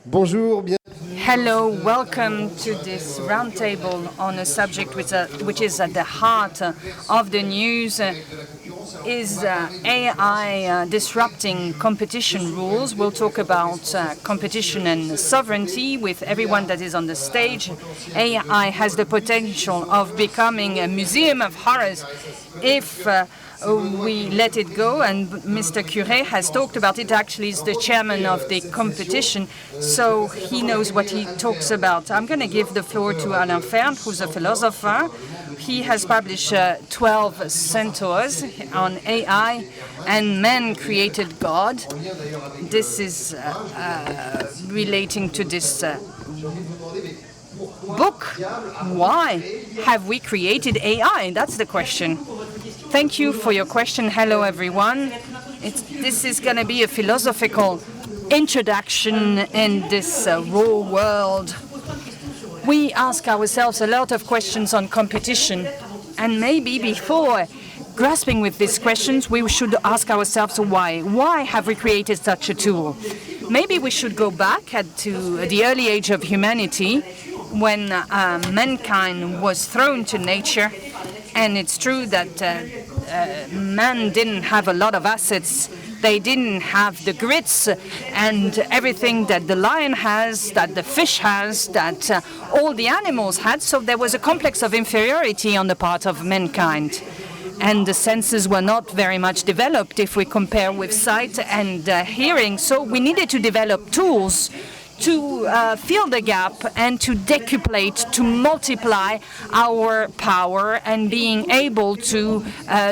Bonjour, bien. Hello, welcome to this roundtable on a subject which is at the heart of the news. Is AI disrupting competition rules? We'll talk about competition and sovereignty with everyone that is on the stage. AI has the potential of becoming a museum of horrors if we let it go, and Mr. Curé has talked about it. Actually, is the chairman of the competition, so he knows what he talks about. I'm going to give the floor to Alain Fern, who's a philosopher. He has published 12 centaurs on AI and man created God. This is relating to this book. Why have we created AI? That's the question. Thank you for your question. Hello, everyone. This is going to be a philosophical introduction in this raw world. We ask ourselves a lot of questions on competition, and maybe before grasping with these questions, we should ask ourselves why. Why have we created such a tool? Maybe we should go back to the early age of humanity when mankind was thrown to nature. And it's true that man didn't have a lot of assets. They didn't have the grits and everything that the lion has, that the fish has, that all the animals had. So there was a complex of inferiority on the part of mankind. And the senses were not very much developed if we compare with sight and hearing. So we needed to develop tools to fill the gap and to decuplate, to multiply our power and being able to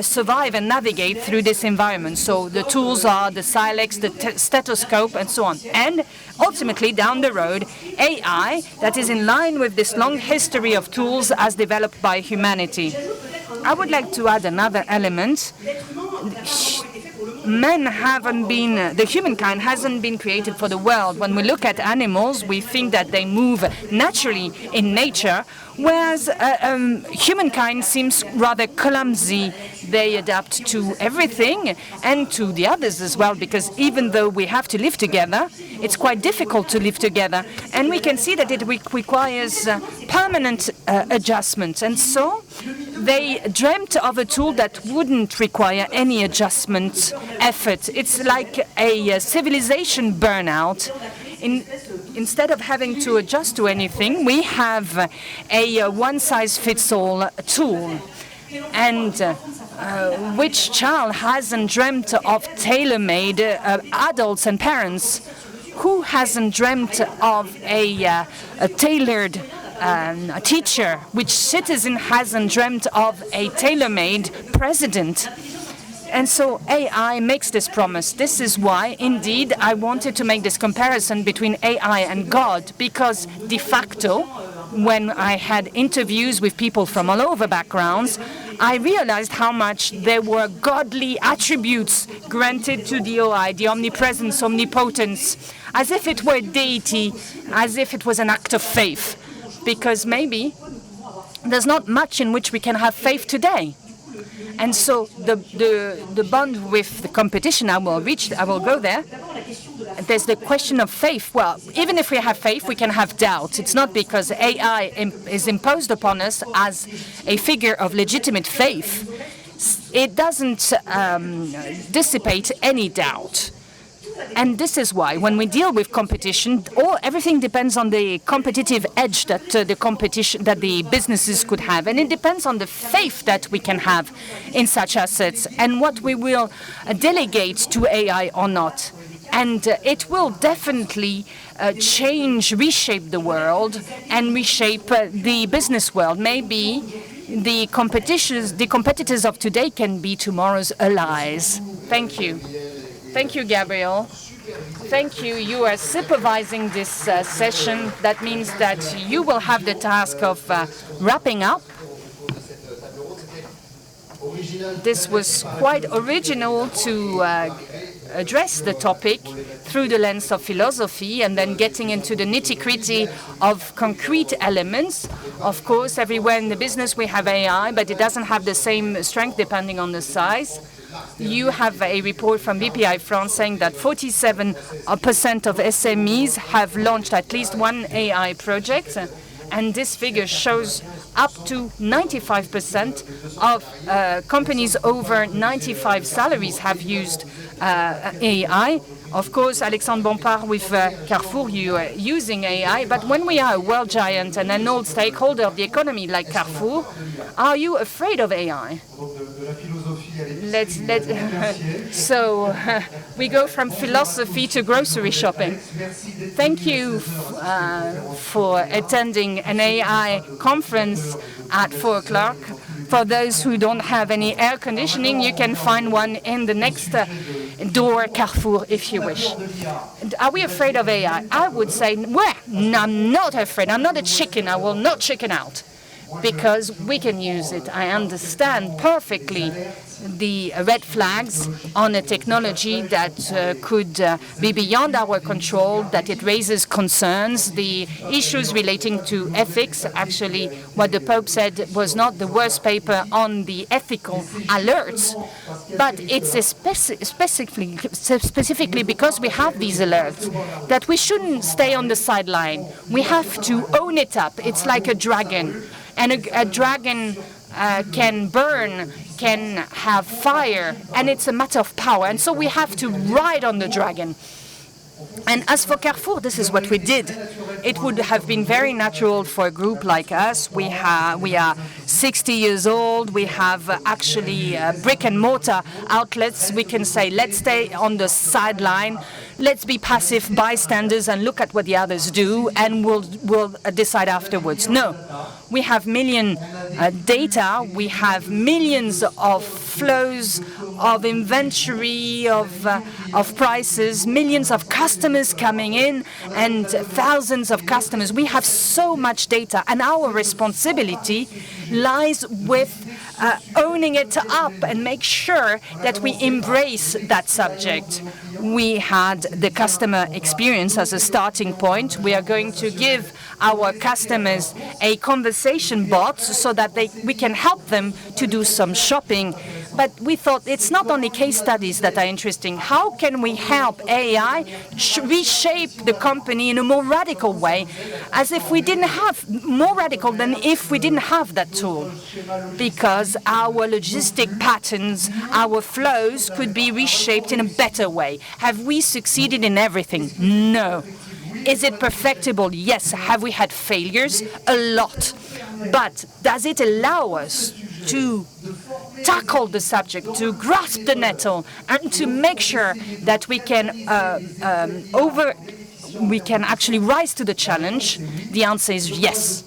survive and navigate through this environment. So the tools are the silex, the stethoscope, and so on. And ultimately, down the road, AI that is in line with this long history of tools as developed by humanity. I would like to add another element. The humankind hasn't been created for the world. When we look at animals, we think that they move naturally in nature, whereas humankind seems rather clumsy. They adapt to everything and to the others as well, because even though we have to live together, it's quite difficult to live together. And we can see that it requires permanent adjustment. And so they dreamt of a tool that wouldn't require any adjustment effort. It's like a civilization burnout. Instead of having to adjust to anything, we have a one-size-fits-all tool. And which child hasn't dreamt of tailor-made adults and parents? Who hasn't dreamt of a tailored a teacher? Which citizen hasn't dreamt of a tailor-made president? And so AI makes this promise. This is why, indeed, I wanted to make this comparison between AI and God, because de facto, when I had interviews with people from all over backgrounds, I realized how much there were godly attributes granted to the AI, the omnipresence, omnipotence, as if it were deity, as if it was an act of faith. Because maybe there's not much in which we can have faith today. And so the bond with the competition, I will go there. There's the question of faith. Well, even if we have faith, we can have doubt. It's not because AI is imposed upon us as a figure of legitimate faith. It doesn't dissipate any doubt. And this is why, when we deal with competition, everything depends on the competitive edge that the businesses could have, and it depends on the faith that we can have in such assets and what we will delegate to AI or not. And it will definitely reshape the world and reshape the business world. Maybe the competitors of today can be tomorrow's allies. Thank you. Thank you, Gabriel. Thank you. You are supervising this session. That means that you will have the task of wrapping up. This was quite original to address the topic through the lens of philosophy and then getting into the nitty-gritty of concrete elements. Of course, everywhere in the business we have AI, but it doesn't have the same strength depending on the size. You have a report from BPI France saying that 47% of SMEs have launched at least one AI project, and this figure shows up to 95% of companies over 95 salaries have used AI. Of course, Alexandre Bompard with Carrefour, you are using AI, but when we are a world giant and an old stakeholder of the economy like Carrefour, are you afraid of AI? So we go from philosophy to grocery shopping. Thank you for attending an AI conference at 4 o'clock. For those who don't have any air conditioning, you can find one in the next door, Carrefour, if you wish. Are we afraid of AI? I would say, well, I'm not afraid. I'm not a chicken. I will not chicken out, because we can use it. I understand perfectly the red flags on a technology that could be beyond our control, that it raises concerns, the issues relating to ethics. Actually, what the Pope said was not the worst paper on the ethical alerts, but it's specifically because we have these alerts that we shouldn't stay on the sideline. We have to own it up. It's like a dragon. And a dragon can burn, can have fire, and it's a matter of power. And so we have to ride on the dragon. And as for Carrefour, this is what we did. It would have been very natural for a group like us. We are 60 years old. We have actually brick and mortar outlets. We can say, let's stay on the sideline. Let's be passive bystanders and look at what the others do, and we'll decide afterwards. No, we have million data. We have millions of flows of inventory, of prices, millions of customers coming in, and thousands of customers. We have so much data, and our responsibility lies with owning it up and make sure that we embrace that subject. We had the customer experience as a starting point. We are going to give our customers a conversation bot so that we can help them to do some shopping. But we thought it's not only case studies that are interesting. How can we help AI reshape the company in a more radical way, as if we didn't have, more radical than if we didn't have that tool? Because our logistic patterns, our flows could be reshaped in a better way. Have we succeeded in everything? No. Is it perfectible? Yes. Have we had failures? A lot. But does it allow us to tackle the subject, to grasp the nettle, and to make sure that we can actually rise to the challenge? The answer is yes.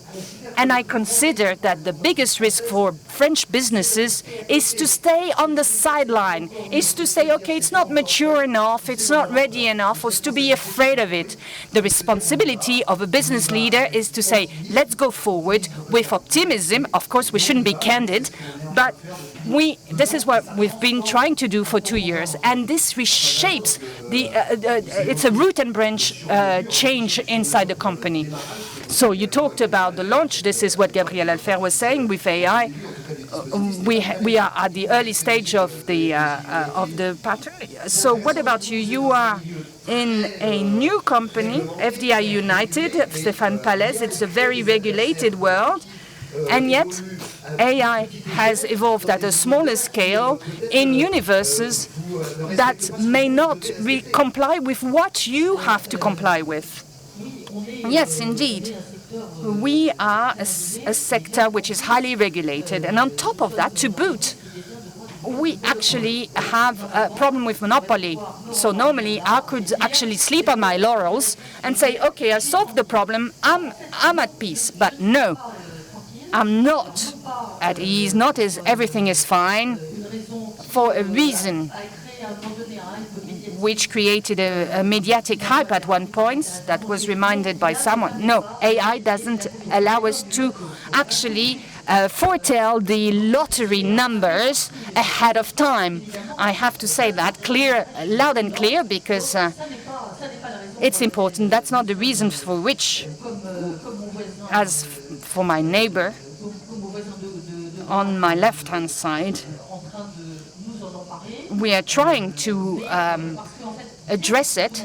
And I consider that the biggest risk for French businesses is to stay on the sideline, is to say, okay, it's not mature enough, it's not ready enough, or to be afraid of it. The responsibility of a business leader is to say, let's go forward with optimism. Of course, we shouldn't be candid, but this is what we've been trying to do for 2 years, and this reshapes it's a root and branch change inside the company. So you talked about the launch. This is what Gabriel Alfer was saying with AI. We are at the early stage of the pattern. So what about you? You are in a new company, FDI United, Stéphane Pallez. It's a very regulated world. And yet, AI has evolved at a smaller scale in universes that may not comply with what you have to comply with. Yes, indeed. We are a sector which is highly regulated. And on top of that, to boot, we actually have a problem with monopoly. So normally I could actually sleep on my laurels and say, okay, I solved the problem, I'm at peace. But no, I'm not at ease, not as everything is fine, for a reason which created a mediatic hype at one point that was reminded by someone. No, AI doesn't allow us to actually foretell the lottery numbers ahead of time. I have to say that loud and clear, because it's important. That's not the reason for which, as for my neighbor on my left-hand side, we are trying to address it.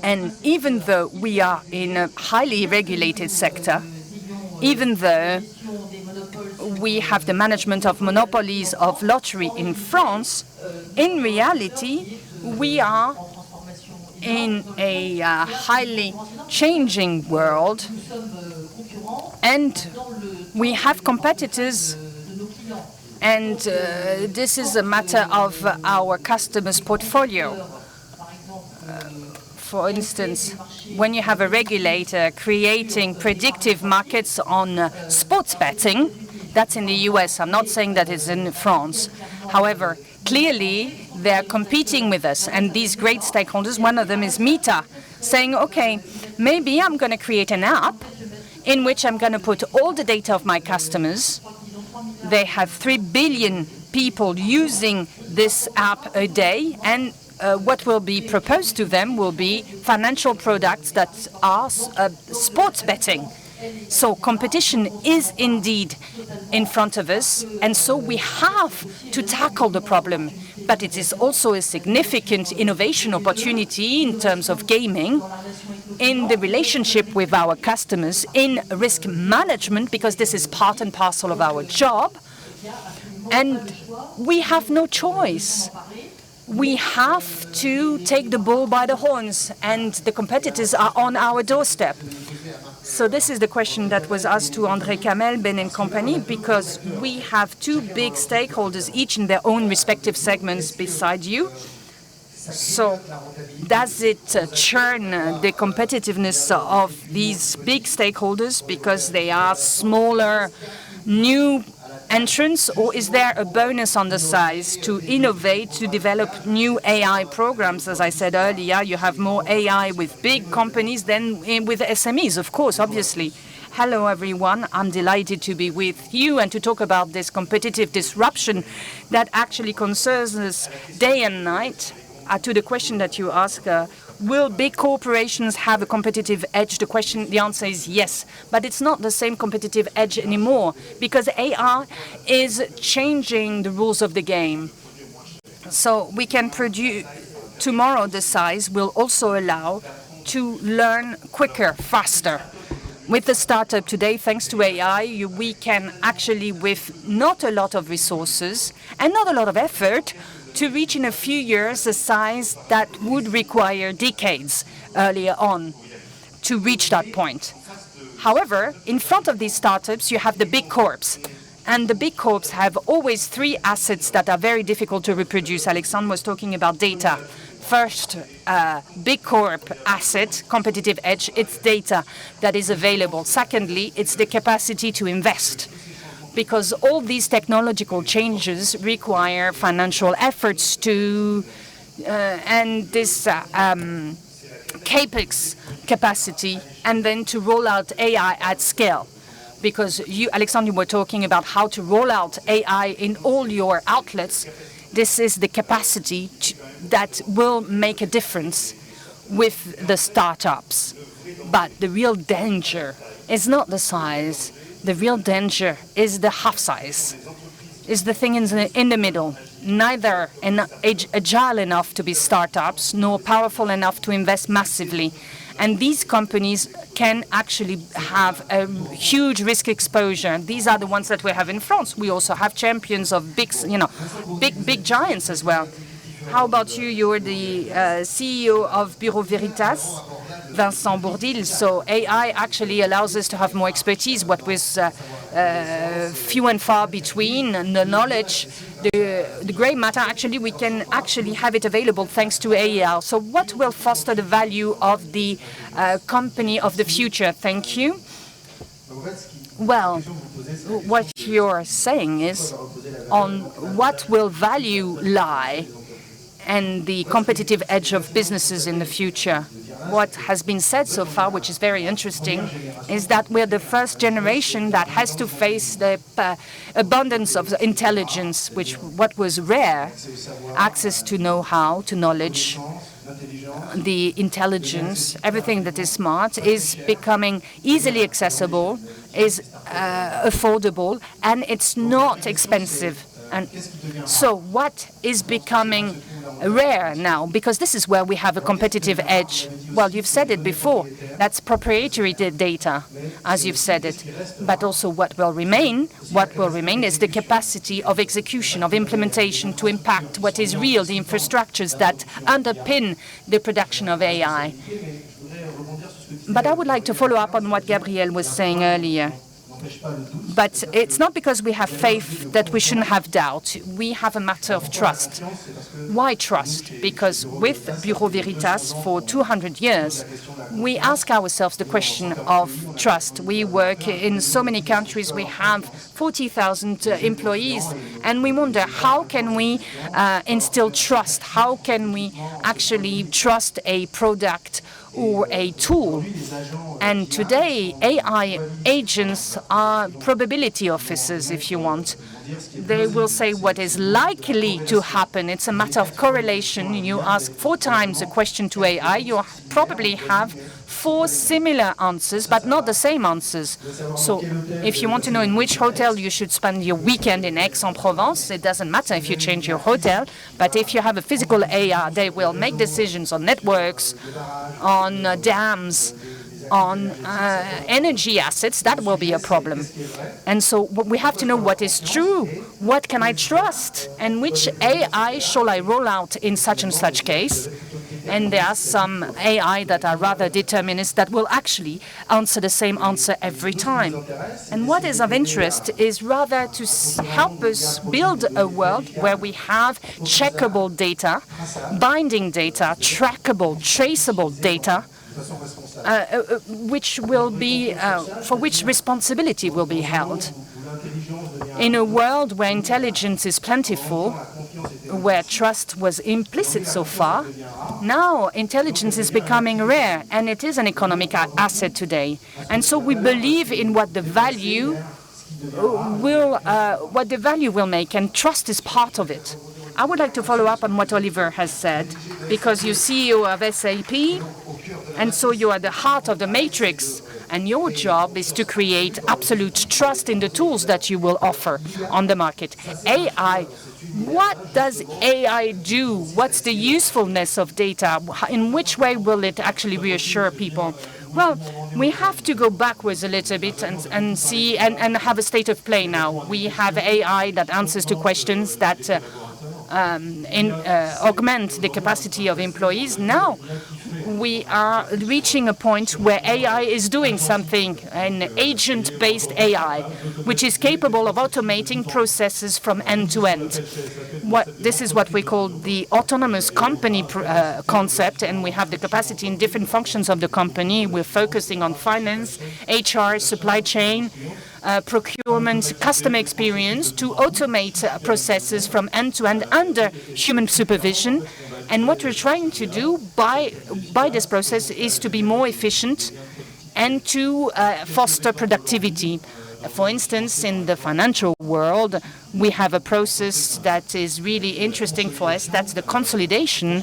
And even though we are in a highly regulated sector, even though we have the management of monopolies of lottery in France, in reality, we are in a highly changing world, and we have competitors, and this is a matter of our customers' portfolio. For instance, when you have a regulator creating predictive markets on sports betting, that's in the US. I'm not saying that it's in France. However, clearly, they're competing with us. And these great stakeholders, one of them is Meta, saying, OK, maybe I'm going to create an app in which I'm going to put all the data of my customers. They have 3 billion people using this app a day. And what will be proposed to them will be financial products that are sports betting. So competition is indeed in front of us, and so we have to tackle the problem. But it is also a significant innovation opportunity in terms of gaming, in the relationship with our customers, in risk management, because this is part and parcel of our job. And we have no choice. We have to take the bull by the horns, and the competitors are on our doorstep. So this is the question that was asked to André Kamel, Ben & Company, because we have two big stakeholders, each in their own respective segments beside you. So does it churn the competitiveness of these big stakeholders because they are smaller, new entrants, or is there a bonus on the size to innovate, to develop new AI programs? As I said earlier, you have more AI with big companies than with SMEs, of course, obviously. Hello, everyone. I'm delighted to be with you and to talk about this competitive disruption that actually concerns us day and night. To the question that you ask, will big corporations have a competitive edge? The answer is yes, but it's not the same competitive edge anymore because AI is changing the rules of the game. So we can produce tomorrow. The size will also allow to learn quicker, faster. With the startup today, thanks to AI, we can actually, with not a lot of resources and not a lot of effort, to reach in a few years a size that would require decades earlier on to reach that point. However, in front of these startups, you have the big corps. And the big corps have always three assets that are very difficult to reproduce. Alexandre was talking about data. First, big corp asset, competitive edge, it's data that is available. Secondly, it's the capacity to invest, because all these technological changes require financial efforts to, and this CAPEX capacity, and then to roll out AI at scale. Because you, Alexandre, were talking about how to roll out AI in all your outlets. This is the capacity that will make a difference with the startups. But the real danger is not the size. The real danger is the half size, is the thing in the middle, neither agile enough to be startups, nor powerful enough to invest massively. And these companies can actually have a huge risk exposure. These are the ones that we have in France. We also have champions of big giants as well. How about you? You're the CEO of Bureau Veritas, Vincent Bourdil. So AI actually allows us to have more expertise, what was few and far between, and the knowledge, the grey matter, actually, we can actually have it available thanks to AI. So what will foster the value of the company of the future? Thank you. Well, what you're saying is on what will value lie and the competitive edge of businesses in the future. What has been said so far, which is very interesting, is that we're the first generation that has to face the abundance of intelligence, what was rare, access to know-how, to knowledge, the intelligence, everything that is smart is becoming easily accessible, is affordable, and it's not expensive. And so what is becoming rare now? Because this is where we have a competitive edge. Well, you've said it before. That's proprietary data, as you've said it. But also what will remain is the capacity of execution, of implementation to impact what is real, the infrastructures that underpin the production of AI. But I would like to follow up on what Gabriel was saying earlier. But it's not because we have faith that we shouldn't have doubt. We have a matter of trust. Why trust? Because with Bureau Veritas for 200 years, we ask ourselves the question of trust. We work in so many countries. We have 40,000 employees, and we wonder, how can we instill trust? How can we actually trust a product or a tool? And today, AI agents are probability officers, if you want. They will say what is likely to happen. It's a matter of correlation. You ask 4 times a question to AI, you probably have 4 similar answers, but not the same answers. So if you want to know in which hotel you should spend your weekend in Aix-en-Provence, it doesn't matter if you change your hotel. But if you have a physical AI, they will make decisions on networks, on dams, on energy assets. That will be a problem. And so we have to know what is true, what can I trust, and which AI shall I roll out in such and such case. And there are some AI that are rather determinist that will actually answer the same answer every time. And what is of interest is rather to help us build a world where we have checkable data, binding data, trackable, traceable data, which will be for which responsibility will be held. In a world where intelligence is plentiful, where trust was implicit so far, now intelligence is becoming rare, and it is an economic asset today. And so we believe in what the value will make, and trust is part of it. I would like to follow up on what Oliver has said, because you're CEO of SAP, and so you are the heart of the matrix, and your job is to create absolute trust in the tools that you will offer on the market. AI, what does AI do? What's the usefulness of data? In which way will it actually reassure people? Well, we have to go backwards a little bit and see and have a state of play now. We have AI that answers to questions that augment the capacity of employees. Now we are reaching a point where AI is doing something, an agent-based AI, which is capable of automating processes from end to end. This is what we call the autonomous company concept, and we have the capacity in different functions of the company. We're focusing on finance, HR, supply chain, procurement, customer experience to automate processes from end to end under human supervision. And what we're trying to do by this process is to be more efficient and to foster productivity. For instance, in the financial world, we have a process that is really interesting for us. That's the consolidation.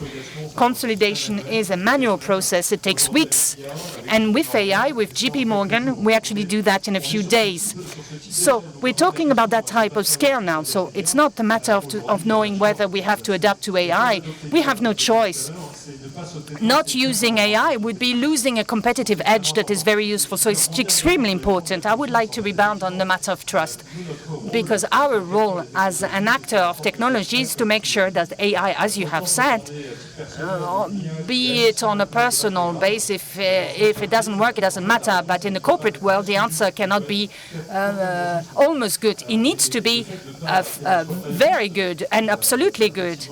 Consolidation is a manual process. It takes weeks. And with AI, with JP Morgan, we actually do that in a few days. So we're talking about that type of scale now. So it's not a matter of knowing whether we have to adapt to AI. We have no choice. Not using AI would be losing a competitive edge that is very useful. So it's extremely important. I would like to rebound on the matter of trust, because our role as an actor of technology is to make sure that AI, as you have said, be it on a personal basis, if it doesn't work, it doesn't matter. But in the corporate world, the answer cannot be almost good. It needs to be very good and absolutely good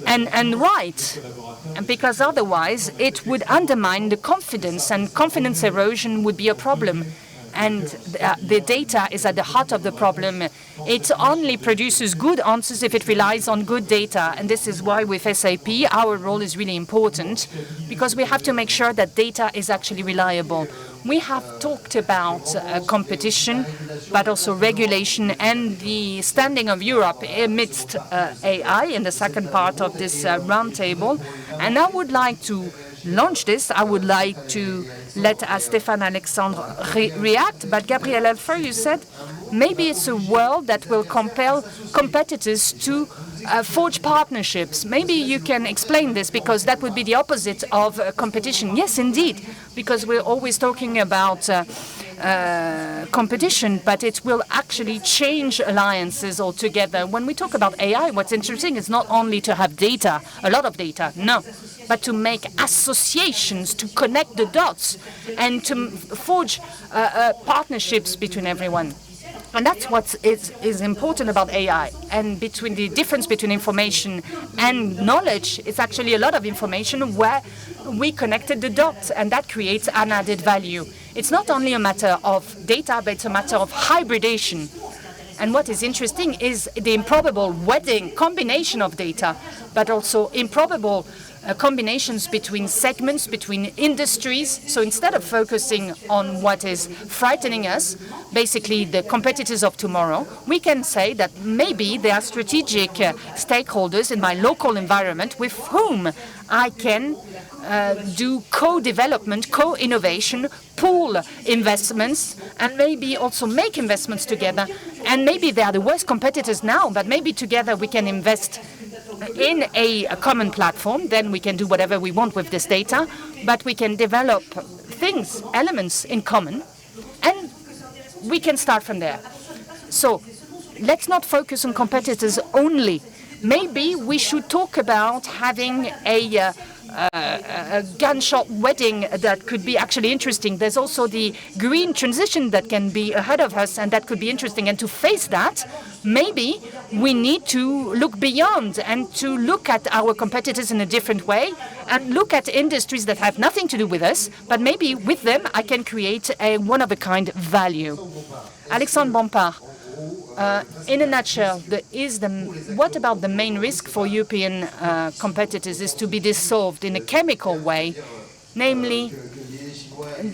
and right. And because otherwise it would undermine the confidence, and confidence erosion would be a problem. And the data is at the heart of the problem. It only produces good answers if it relies on good data. And this is why with SAP, our role is really important, because we have to make sure that data is actually reliable. We have talked about competition, but also regulation and the standing of Europe amidst AI in the second part of this roundtable. And I would like to launch this. I would like to let Stéphane Alexandre react, but Gabriel Alfer, you said maybe it's a world that will compel competitors to forge partnerships. Maybe you can explain this, because that would be the opposite of competition. Yes, indeed, because we're always talking about competition, but it will actually change alliances altogether. When we talk about AI, what's interesting is not only to have data, a lot of data, no, but to make associations, to connect the dots, and to forge partnerships between everyone. And that's what is important about AI. And between the difference between information and knowledge, it's actually a lot of information where we connected the dots, and that creates an added value. It's not only a matter of data, but it's a matter of hybridation. And what is interesting is the improbable wedding combination of data, but also improbable combinations between segments, between industries. So instead of focusing on what is frightening us, basically the competitors of tomorrow, we can say that maybe there are strategic stakeholders in my local environment with whom I can do co-development, co-innovation, pool investments, and maybe also make investments together. And maybe they are the worst competitors now, but maybe together we can invest in a common platform. Then we can do whatever we want with this data, but we can develop things, elements in common, and we can start from there. So let's not focus on competitors only. Maybe we should talk about having a gunshot wedding that could be actually interesting. There's also the green transition that can be ahead of us, and that could be interesting. And to face that, maybe we need to look beyond and to look at our competitors in a different way, and look at industries that have nothing to do with us, but maybe with them I can create a one-of-a-kind value. Alexandre Bompard. In a nutshell, what about the main risk for European competitors is to be dissolved in a chemical way, namely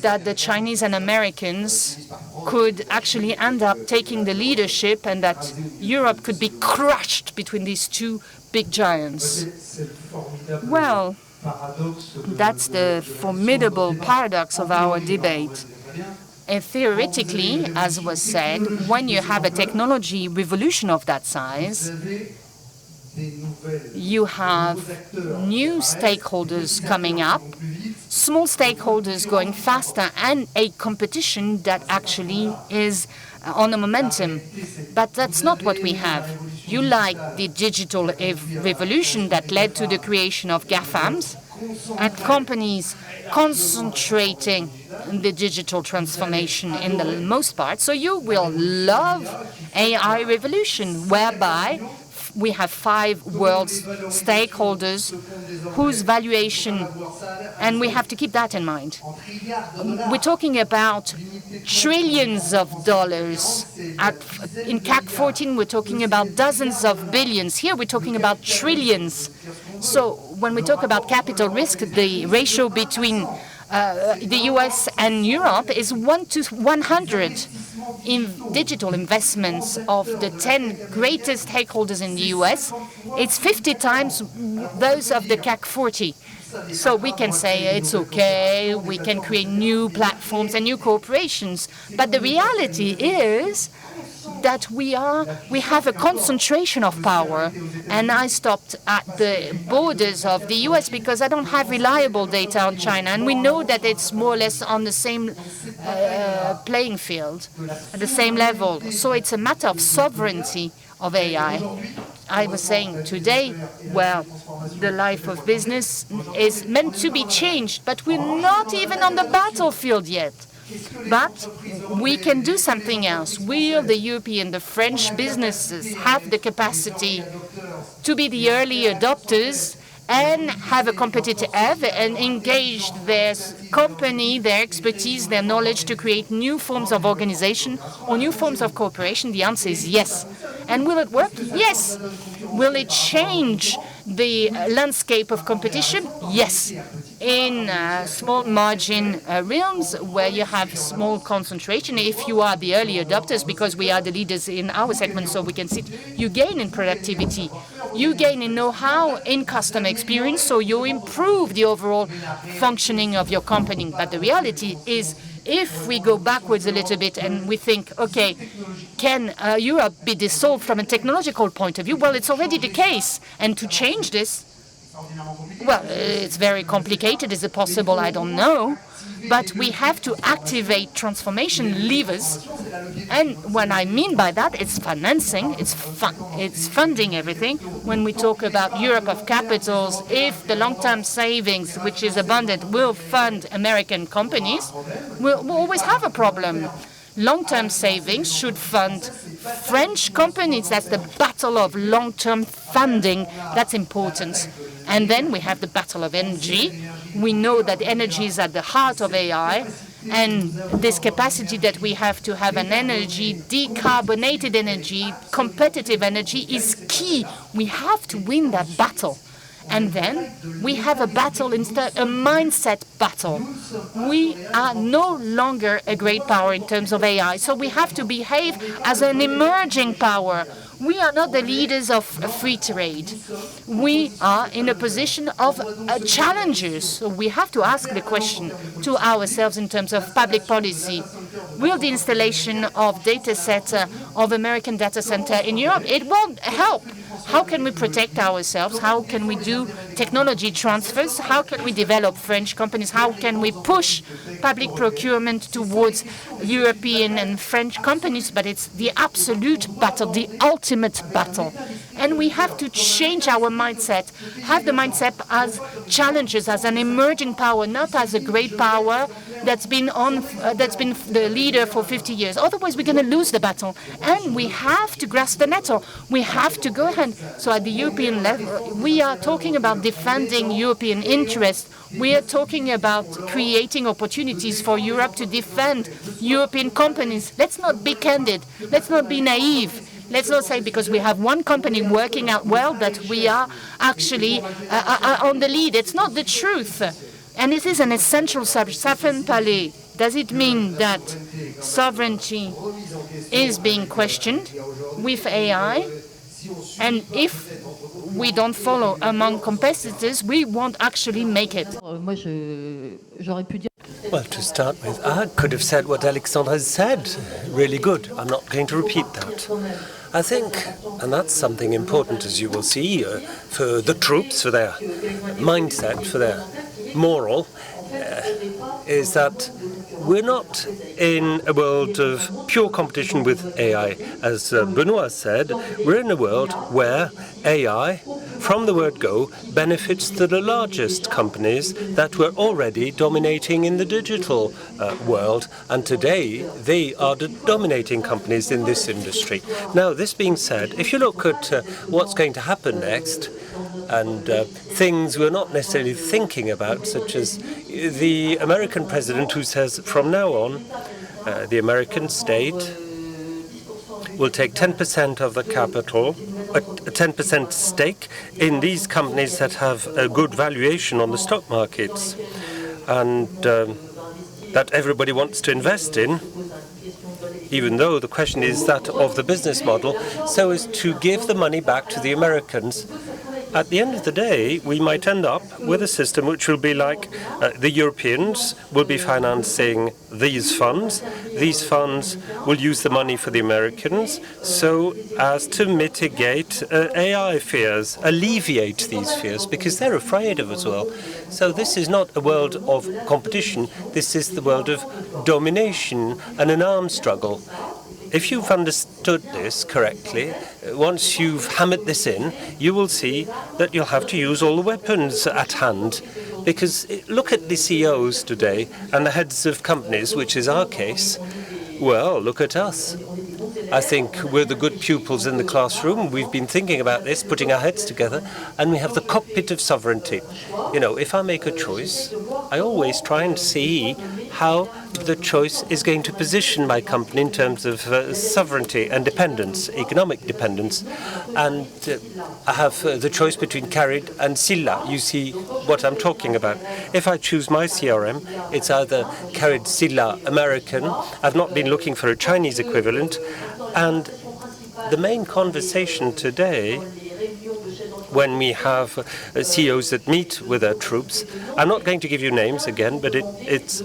that the Chinese and Americans could actually end up taking the leadership, and that Europe could be crushed between these two big giants. Well, that's the formidable paradox of our debate. Theoretically, as was said, when you have a technology revolution of that size, you have new stakeholders coming up, small stakeholders going faster, and a competition that actually is on a momentum. But that's not what we have. You like the digital revolution that led to the creation of GAFAMs and companies concentrating the digital transformation in the most part. So you will love AI revolution, whereby we have 5 world stakeholders whose valuation, and we have to keep that in mind. We're talking about trillions of dollars. In CAC 14, we're talking about dozens of billions. Here, we're talking about trillions. So when we talk about capital risk, the ratio between the US and Europe is 1 to 100 in digital investments of the 10 greatest stakeholders in the US. It's 50 times those of the CAC 40. So we can say it's okay, we can create new platforms and new corporations. But the reality is that we have a concentration of power. And I stopped at the borders of the US because I don't have reliable data on China. And we know that it's more or less on the same playing field, at the same level. So it's a matter of sovereignty of AI. I was saying today, well, the life of business is meant to be changed, but we're not even on the battlefield yet. But we can do something else. We, the European, the French businesses, have the capacity to be the early adopters and have a competitive edge and engage their company, their expertise, their knowledge to create new forms of organization or new forms of cooperation. The answer is yes. And will it work? Yes. Will it change the landscape of competition? Yes. in small margin realms where you have small concentration. If you are the early adopters, because we are the leaders in our segment, so we can see you gain in productivity, you gain in know-how, in customer experience, so you improve the overall functioning of your company. But the reality is, if we go backwards a little bit and we think, okay, can Europe be dissolved from a technological point of view? Well, it's already the case. And to change this, well, it's very complicated. Is it possible? I don't know. But we have to activate transformation levers. And what I mean by that, it's financing, it's funding everything. When we talk about Europe of capitals, if the long-term savings, which is abundant, will fund American companies, we'll always have a problem. Long-term savings should fund French companies. That's the battle of long-term funding. That's important. And then we have the battle of energy. We know that energy is at the heart of AI, and this capacity that we have to have an energy, decarbonated energy, competitive energy is key. We have to win that battle. And then we have a battle instead, a mindset battle. We are no longer a great power in terms of AI, so we have to behave as an emerging power. We are not the leaders of free trade. We are in a position of challengers. So we have to ask the question to ourselves in terms of public policy. Will the installation of data center, of American data center in Europe, it won't help. How can we protect ourselves? How can we do technology transfers? How can we develop French companies? How can we push public procurement towards European and French companies? But it's the absolute battle, the ultimate battle. And we have to change our mindset, have the mindset as challengers, as an emerging power, not as a great power that's been the leader for 50 years. Otherwise, we're going to lose the battle. And we have to grasp the nettle. We have to go ahead. So at the European level, we are talking about defending European interests. We are talking about creating opportunities for Europe to defend European companies. Let's not be candid. Let's not be naive. Let's not say because we have one company working out well that we are actually on the lead. It's not the truth. And it is an essential subject. Safran Palais, does it mean that sovereignty is being questioned with AI? And if we don't follow among competitors, we won't actually make it. Well, to start with, I could have said what Alexandre has said. Really good. I'm not going to repeat that. I think, and that's something important, as you will see, for the troops, for their mindset, for their moral, is that we're not in a world of pure competition with AI. As Benoit said, we're in a world where AI, from the word go, benefits the largest companies that were already dominating in the digital world. And today, they are the dominating companies in this industry. Now, this being said, if you look at what's going to happen next, and things we're not necessarily thinking about, such as the American president who says from now on, the American state will take 10% of the capital, a 10% stake in these companies that have a good valuation on the stock markets, and that everybody wants to invest in, even though the question is that of the business model, so as to give the money back to the Americans. At the end of the day, we might end up with a system which will be like the Europeans will be financing these funds. These funds will use the money for the Americans so as to mitigate AI fears, alleviate these fears, because they're afraid of as well. So this is not a world of competition. This is the world of domination and an arms struggle. If you've understood this correctly, once you've hammered this in, you will see that you'll have to use all the weapons at hand. Because look at the CEOs today and the heads of companies, which is our case. Well, look at us. I think we're the good pupils in the classroom. We've been thinking about this, putting our heads together, and we have the cockpit of sovereignty. You know, if I make a choice, I always try and see how the choice is going to position my company in terms of sovereignty and dependence, economic dependence. And I have the choice between Carrot and Scylla. You see what I'm talking about. If I choose my CRM, it's either Carrot, Scylla, American. I've not been looking for a Chinese equivalent. And the main conversation today, when we have CEOs that meet with their troops, I'm not going to give you names again, but it's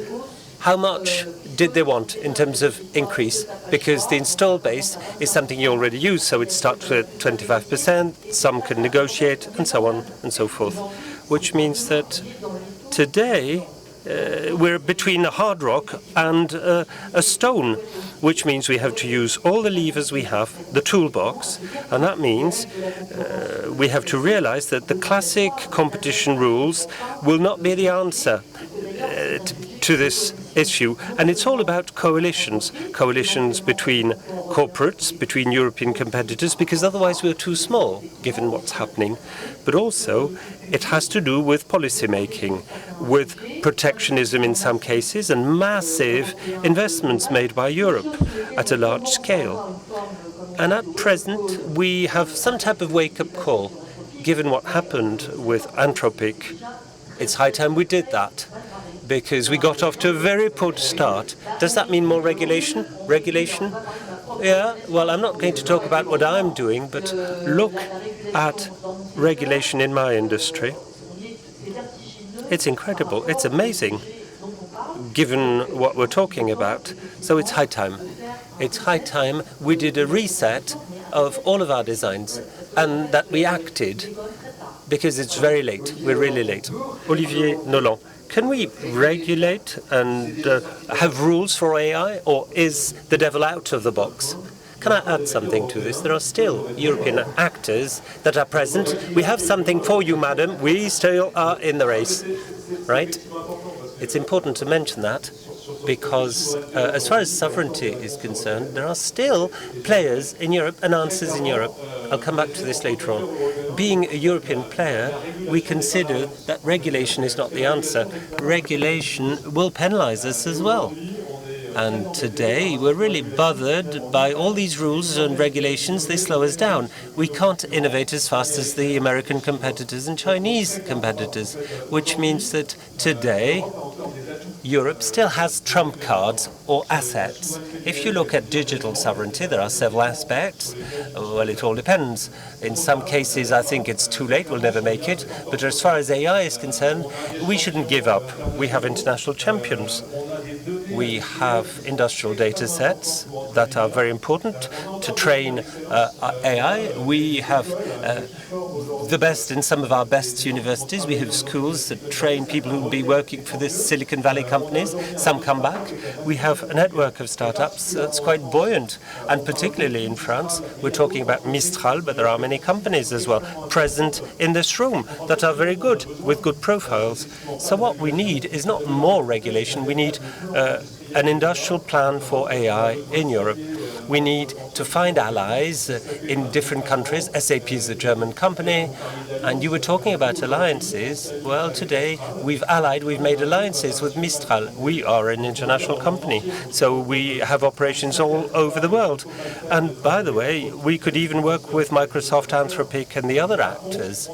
how much did they want in terms of increase? Because the install base is something you already use, so it starts with 25%, some can negotiate, and so on and so forth. Which means that today we're between a hard rock and a stone, which means we have to use all the levers we have, the toolbox, and that means we have to realize that the classic competition rules will not be the answer to this issue. And it's all about coalitions between corporates, between European competitors, because otherwise we're too small, given what's happening. But also, it has to do with policy making, with protectionism in some cases, and massive investments made by Europe at a large scale. And at present, we have some type of wake-up call. Given what happened with Anthropic, it's high time we did that, because we got off to a very poor start. Does that mean more regulation? Regulation? Yeah, well, I'm not going to talk about what I'm doing, but look at regulation in my industry. It's incredible. It's amazing, given what we're talking about. So it's high time. It's high time we did a reset of all of our designs and that we acted, because it's very late. We're really late. Olivier Nolan. Can we regulate and have rules for AI, or is the devil out of the box? Can I add something to this? There are still European actors that are present. We have something for you, madam. We still are in the race, right? It's important to mention that, because as far as sovereignty is concerned, there are still players in Europe and answers in Europe. I'll come back to this later on. Being a European player, we consider that regulation is not the answer. Regulation will penalize us as well. And today, we're really bothered by all these rules and regulations. They slow us down. We can't innovate as fast as the American competitors and Chinese competitors, which means that today, Europe still has trump cards or assets. If you look at digital sovereignty, there are several aspects. Well, it all depends. In some cases, I think it's too late. We'll never make it. But as far as AI is concerned, we shouldn't give up. We have international champions. We have industrial data sets that are very important to train AI. We have the best in some of our best universities. We have schools that train people who will be working for the Silicon Valley companies. Some come back. We have a network of startups that's quite buoyant. And particularly in France, we're talking about Mistral, but there are many companies as well present in this room that are very good, with good profiles. So what we need is not more regulation. We need an industrial plan for AI in Europe. We need to find allies in different countries. SAP is a German company, and you were talking about alliances. Well, today we've made alliances with Mistral. We are an international company, so we have operations all over the world. And by the way, we could even work with Microsoft, Anthropic, and the other actors.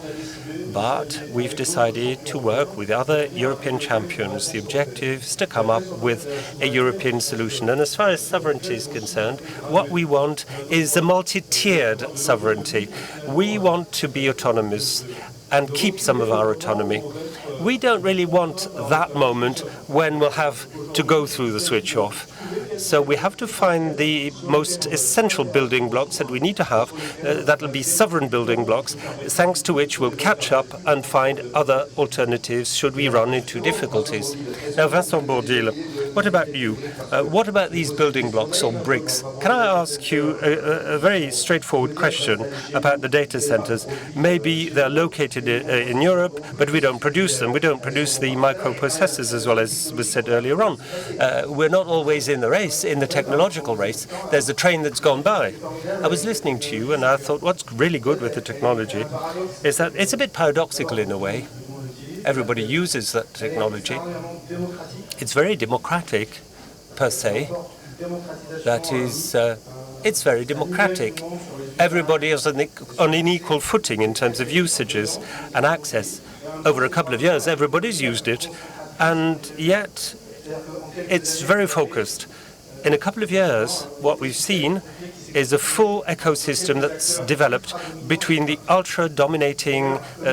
But we've decided to work with other European champions. The objective is to come up with a European solution. And as far as sovereignty is concerned, what we want is a multi-tiered sovereignty. We want to be autonomous and keep some of our autonomy. We don't really want that moment when we'll have to go through the switch off. So we have to find the most essential building blocks that we need to have. That'll be sovereign building blocks, thanks to which we'll catch up and find other alternatives should we run into difficulties. Now, Vincent Bourdil, what about you? What about these building blocks or bricks? Can I ask you a very straightforward question about the data centers? Maybe they're located in Europe, but we don't produce them. We don't produce the microprocessors, as well as was said earlier on. We're not always in the race, in the technological race. There's a train that's gone by. I was listening to you, and I thought what's really good with the technology is that it's a bit paradoxical in a way. Everybody uses that technology. It's very democratic, per se. That is, it's very democratic. Everybody is on an equal footing in terms of usages and access. Over a couple of years, everybody's used it, and yet it's very focused. In a couple of years, what we've seen is a full ecosystem that's developed between the ultra-dominating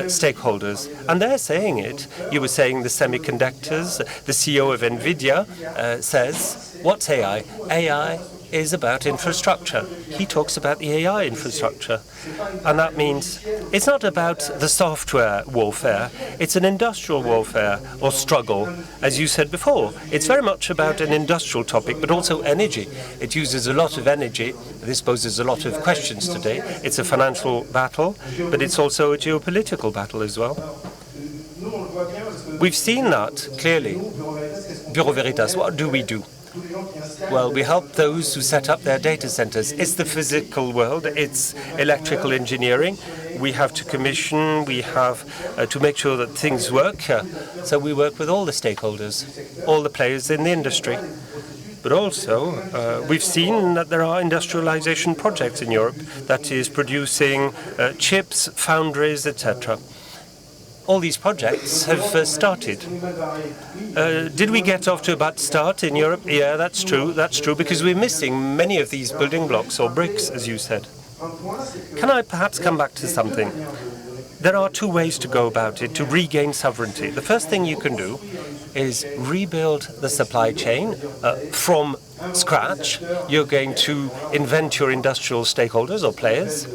stakeholders. And they're saying it. You were saying the semiconductors. The CEO of NVIDIA says, what's AI? AI is about infrastructure. He talks about the AI infrastructure. And that means it's not about the software warfare. It's an industrial warfare or struggle. As you said before, it's very much about an industrial topic, but also energy. It uses a lot of energy. This poses a lot of questions today. It's a financial battle, but it's also a geopolitical battle as well. We've seen that clearly. Bureau Veritas, what do we do? Well, we help those who set up their data centers. It's the physical world. It's electrical engineering. We have to commission. We have to make sure that things work. So we work with all the stakeholders, all the players in the industry. But also, we've seen that there are industrialization projects in Europe that is producing chips, foundries, etc. All these projects have started. Did we get off to a bad start in Europe? Yeah, that's true. That's true, because we're missing many of these building blocks or bricks, as you said. Can I perhaps come back to something? There are two ways to go about it, to regain sovereignty. The first thing you can do is rebuild the supply chain from scratch. You're going to invent your industrial stakeholders or players.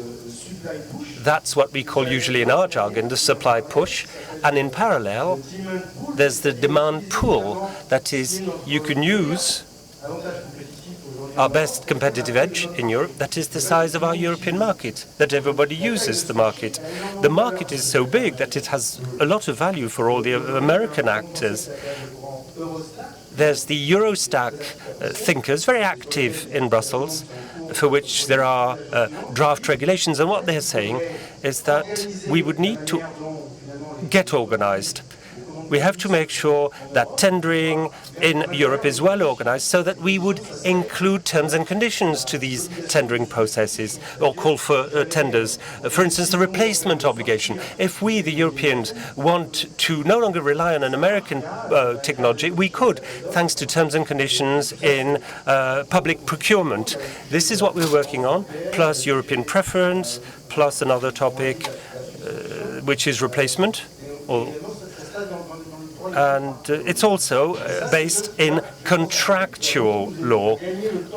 That's what we call usually in our jargon the supply push. And in parallel, there's the demand pool. That is, you can use our best competitive edge in Europe. That is the size of our European market, that everybody uses the market. The market is so big that it has a lot of value for all the American actors. There's the Eurostack thinkers, very active in Brussels, for which there are draft regulations. And what they're saying is that we would need to get organized. We have to make sure that tendering in Europe is well organized so that we would include terms and conditions to these tendering processes or call for tenders. For instance, the replacement obligation. If we, the Europeans, want to no longer rely on an American technology, we could, thanks to terms and conditions in public procurement. This is what we're working on, plus European preference, plus another topic, which is replacement. And it's also based in contractual law.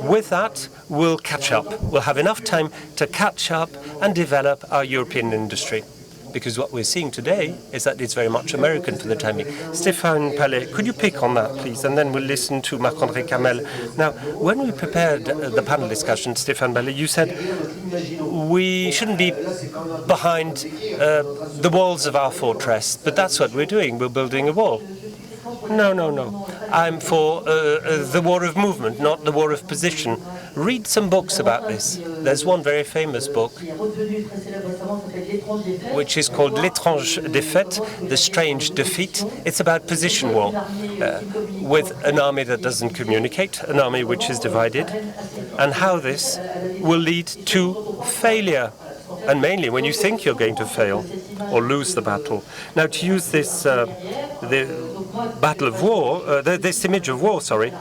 With that, we'll catch up. We'll have enough time to catch up and develop our European industry. Because what we're seeing today is that it's very much American for the time being. Stéphane Palais, could you pick on that, please? And then we'll listen to Marc-André Camel. Now, when we prepared the panel discussion, Stéphane Palais, you said we shouldn't be behind the walls of our fortress. But that's what we're doing. We're building a wall. No. I'm for the war of movement, not the war of position. Read some books about this. There's one very famous book, which is called L'étrange défaite, the strange defeat. It's about position war, with an army that doesn't communicate, an army which is divided, and how this will lead to failure. And mainly when you think you're going to fail or lose the battle. Now, to use this the battle of war, this image of war, sorry,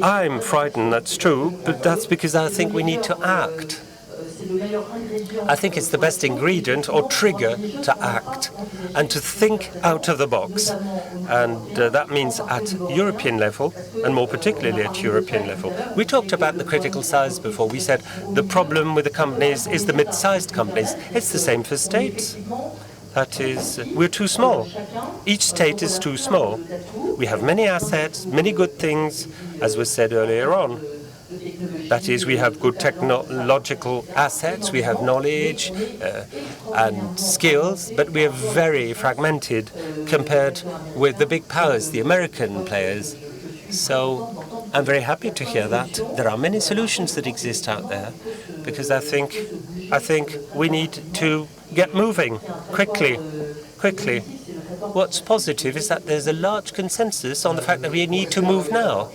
I'm frightened, that's true, but that's because I think we need to act. I think it's the best ingredient or trigger to act and to think out of the box. And that means at European level, and more particularly at European level. We talked about the critical size before. We said the problem with the companies is the mid-sized companies. It's the same for states. That is, we're too small. Each state is too small. We have many assets, many good things, as was said earlier on. That is, we have good technological assets, we have knowledge and skills, but we are very fragmented compared with the big powers, the American players. So I'm very happy to hear that. There are many solutions that exist out there, because I think we need to get moving quickly. what's positive is that there's a large consensus on the fact that we need to move now.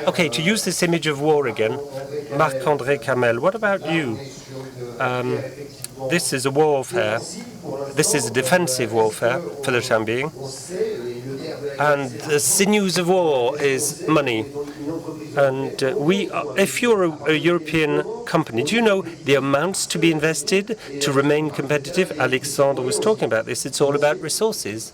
Okay, to use this image of war again, Marc-André Camel, what about you? This is a warfare. This is a defensive warfare for the time being. And the sinews of war is money. And if you're a European company, do you know the amounts to be invested to remain competitive? Alexandre was talking about this. It's all about resources.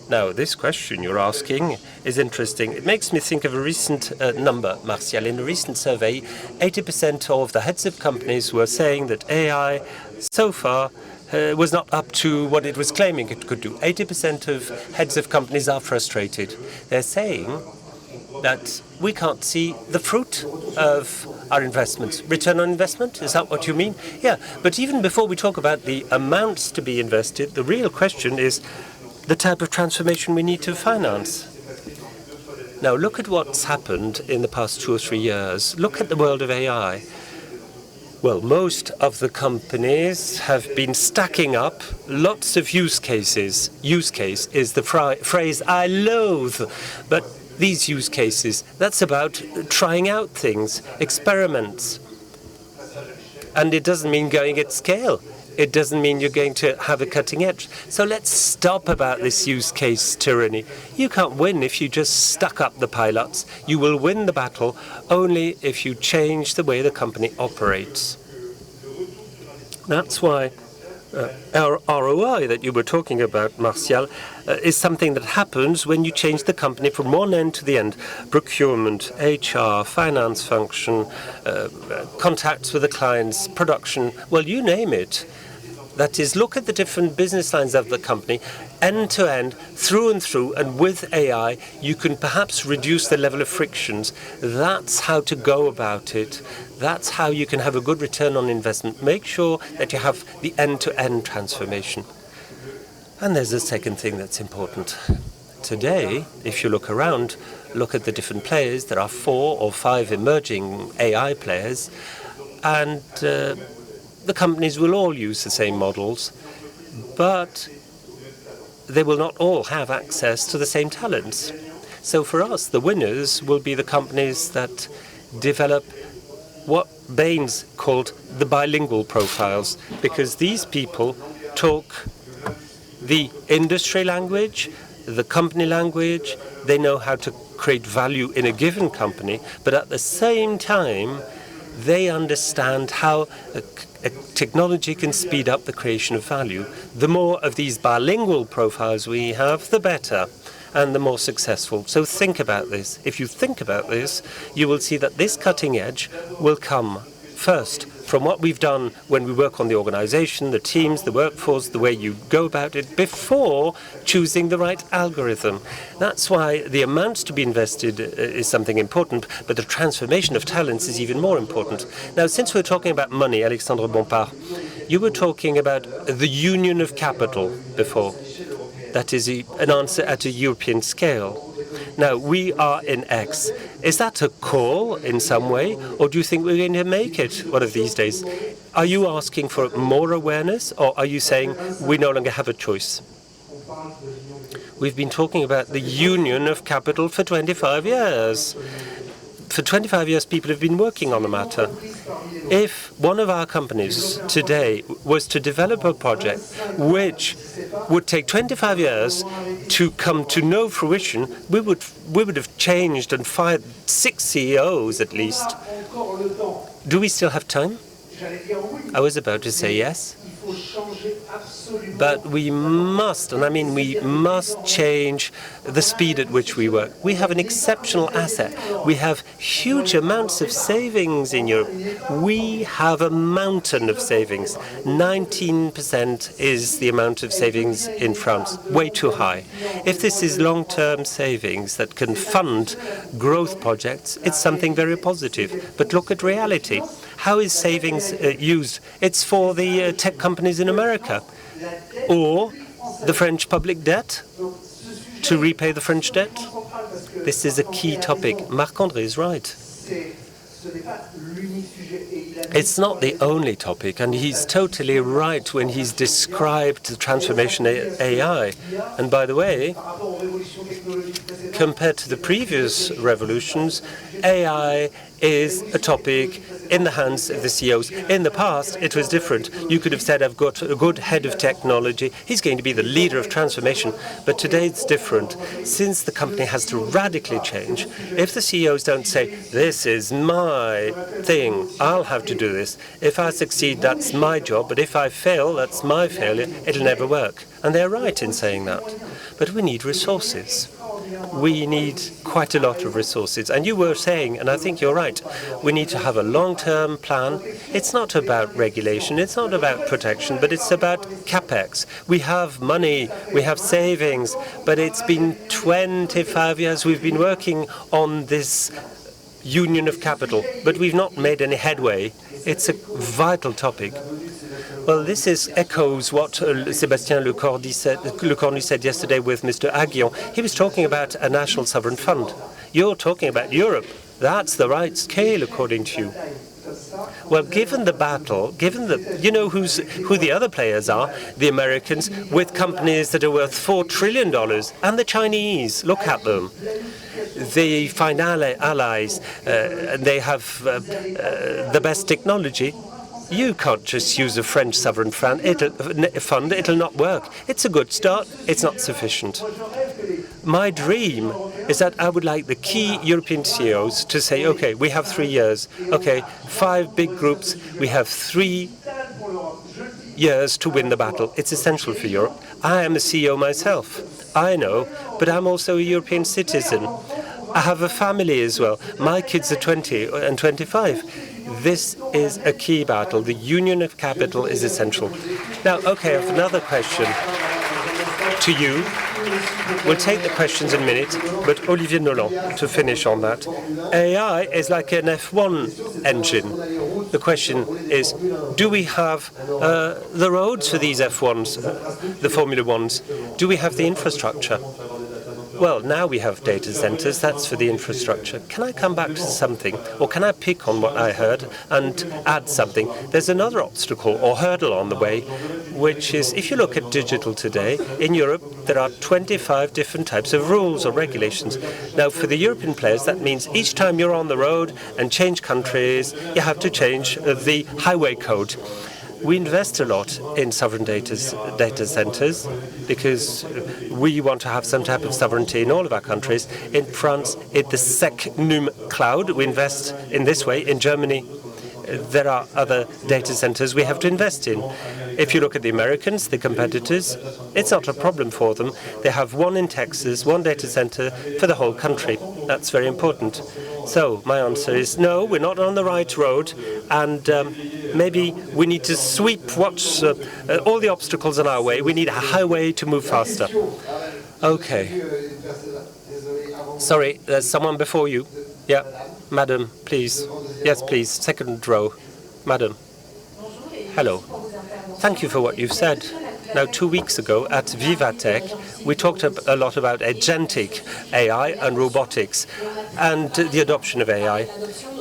Now, this question you're asking is interesting. It makes me think of a recent number, Martial. In a recent survey, 80% of the heads of companies were saying that AI so far was not up to what it was claiming it could do. 80% of heads of companies are frustrated. They're saying that we can't see the fruit of our investments. Return on investment, is that what you mean? Yeah, but even before we talk about the amounts to be invested, the real question is the type of transformation we need to finance. Now, look at what's happened in the past 2 or 3 years. Look at the world of AI. Well, most of the companies have been stacking up lots of use cases. Use case is the phrase I loathe, but these use cases, that's about trying out things, experiments. And it doesn't mean going at scale. It doesn't mean you're going to have a cutting edge. So let's stop about this use case tyranny. You can't win if you just stuck up the pilots. You will win the battle only if you change the way the company operates. That's why our ROI that you were talking about, Martial, is something that happens when you change the company from one end to the end. Procurement, HR, finance function, contacts with the clients, production, well, you name it. That is, look at the different business lines of the company, end to end, through and through, and with AI, you can perhaps reduce the level of frictions. That's how to go about it. That's how you can have a good return on investment. Make sure that you have the end-to-end transformation. And there's a second thing that's important. Today, if you look around, look at the different players, there are 4 or 5 emerging AI players, and the companies will all use the same models, but they will not all have access to the same talents. So for us, the winners will be the companies that develop what Baines called the bilingual profiles, because these people talk the industry language, the company language, they know how to create value in a given company, but at the same time, they understand how a technology can speed up the creation of value. The more of these bilingual profiles we have, the better, and the more successful. So think about this. If you think about this, you will see that this cutting edge will come first from what we've done when we work on the organization, the teams, the workforce, the way you go about it, before choosing the right algorithm. That's why the amounts to be invested is something important, but the transformation of talents is even more important. Now, since we're talking about money, Alexandre Bompard, you were talking about the union of capital before. That is an answer at a European scale. Now, we are in X. Is that a call in some way, or do you think we're going to make it one of these days? Are you asking for more awareness, or are you saying we no longer have a choice? We've been talking about the union of capital for 25 years. For 25 years, people have been working on the matter. If one of our companies today was to develop a project which would take 25 years to come to no fruition, we would have changed and fired 6 CEOs at least. Do we still have time? I was about to say yes. But we must, and I mean we must change the speed at which we work. We have an exceptional asset. We have huge amounts of savings in Europe. We have a mountain of savings. 19% is the amount of savings in France. Way too high. If this is long-term savings that can fund growth projects, it's something very positive. But look at reality. How is savings used? It's for the tech companies in America, or the French public debt, to repay the French debt. This is a key topic. Marc-André is right. It's not the only topic, and he's totally right when he's described the transformation of AI. And by the way, compared to the previous revolutions, AI is a topic in the hands of the CEOs. In the past, it was different. You could have said, I've got a good head of technology. He's going to be the leader of transformation. But today it's different. Since the company has to radically change, if the CEOs don't say, this is my thing, I'll have to do this. If I succeed, that's my job. But if I fail, that's my failure. It'll never work. And they're right in saying that. But we need resources. We need quite a lot of resources. And you were saying, and I think you're right, we need to have a long-term plan. It's not about regulation, it's not about protection, but it's about capex. We have money, we have savings, but it's been 25 years we've been working on this union of capital, but we've not made any headway. It's a vital topic. Well, this echoes what Sébastien Lecornu said yesterday with Mr. Aguillon. He was talking about a national sovereign fund. You're talking about Europe. That's the right scale, according to you. Well, given the battle, you know who the other players are, the Americans, with companies that are worth $4 trillion, and the Chinese. Look at them. They find allies, and they have the best technology. You can't just use a French sovereign fund. It'll not work. It's a good start. It's not sufficient. My dream is that I would like the key European CEOs to say, okay, we have 3 years. Okay, 5 big groups. We have 3 years to win the battle. It's essential for Europe. I am a CEO myself. I know, but I'm also a European citizen. I have a family as well. My kids are 20 and 25. This is a key battle. The union of capital is essential. Now, okay, I have another question to you. We'll take the questions in a minute, but Olivier Noland, to finish on that. AI is like an F1 engine. The question is, do we have the roads for these F1s, the Formula Ones? Do we have the infrastructure? Well, now we have data centers. That's for the infrastructure. Can I come back to something, or can I pick on what I heard and add something? There's another obstacle or hurdle on the way, which is, if you look at digital today, in Europe, there are 25 different types of rules or regulations. Now, for the European players, that means each time you're on the road and change countries, you have to change the highway code. We invest a lot in sovereign data centers because we want to have some type of sovereignty in all of our countries. In France, in the SecNum cloud, we invest in this way. In Germany, there are other data centers we have to invest in. If you look at the Americans, the competitors, it's not a problem for them. They have one in Texas, one data center for the whole country. That's very important. So my answer is no, we're not on the right road, and maybe we need to sweep all the obstacles on our way. We need a highway to move faster. Okay. Sorry, there's someone before you. Yeah, madam, please. Yes, please, second row. Madam. Hello. Thank you for what you've said. Now, 2 weeks ago at Vivatech, we talked a lot about agentic AI and robotics and the adoption of AI.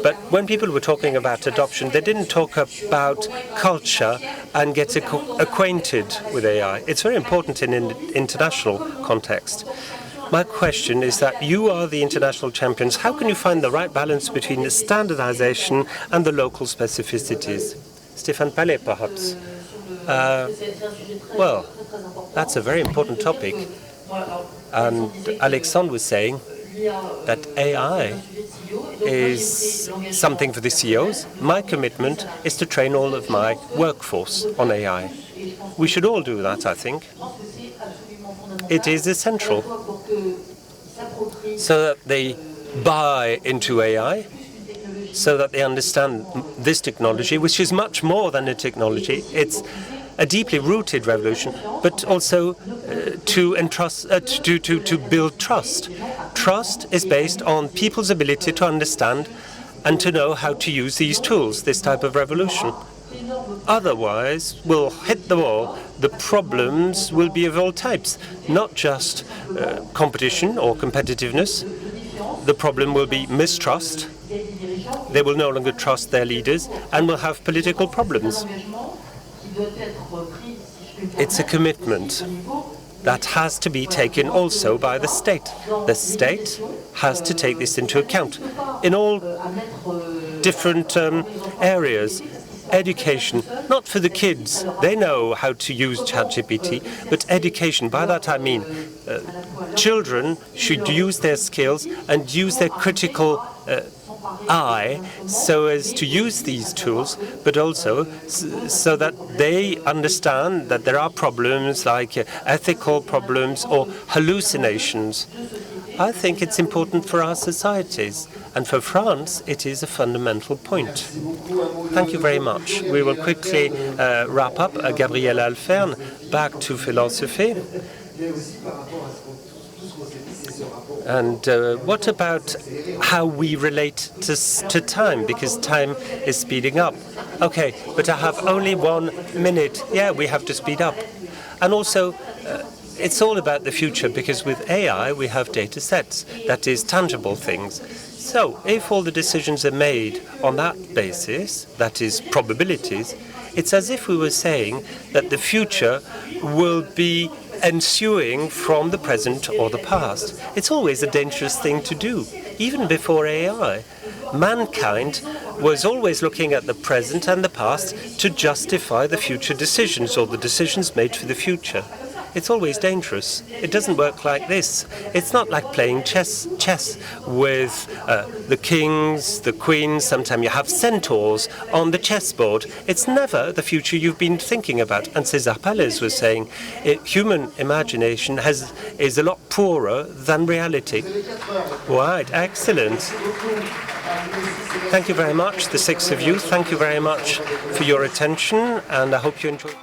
But when people were talking about adoption, they didn't talk about culture and get acquainted with AI. It's very important in an international context. My question is that you are the international champions. How can you find the right balance between the standardization and the local specificities? Stéphane Palais, perhaps. Well, that's a very important topic. And Alexandre was saying that AI is something for the CEOs. My commitment is to train all of my workforce on AI. We should all do that, I think. It is essential so that they buy into AI, so that they understand this technology, which is much more than a technology. It's a deeply rooted revolution, but also to build trust. Trust is based on people's ability to understand and to know how to use these tools, this type of revolution. Otherwise, we'll hit the wall. The problems will be of all types, not just competition or competitiveness. The problem will be mistrust, they will no longer trust their leaders and will have political problems. It's a commitment that has to be taken also by the state. The state has to take this into account in all different areas. Education, not for the kids, they know how to use ChatGPT, but education, by that I mean children should use their skills and use their critical eye so as to use these tools, but also so that they understand that there are problems like ethical problems or hallucinations. I think it's important for our societies, and for France it is a fundamental point. Thank you very much. We will quickly wrap up. Gabrielle Alfern, back to philosophy. And what about how we relate to time? Because time is speeding up. Okay, but I have only 1 minute. Yeah, we have to speed up. And also, it's all about the future, because with AI we have data sets, that is, tangible things. So if all the decisions are made on that basis, that is, probabilities, it's as if we were saying that the future will be ensuing from the present or the past. It's always a dangerous thing to do, even before AI. Mankind was always looking at the present and the past to justify the future decisions or the decisions made for the future. It's always dangerous. It doesn't work like this. It's not like playing chess with the kings, the queens. Sometimes you have centaurs on the chessboard. It's never the future you've been thinking about. And César Pallès was saying human imagination is a lot poorer than reality. Right, excellent. Thank you very much, the 6 of you. Thank you very much for your attention, and I hope you enjoyed.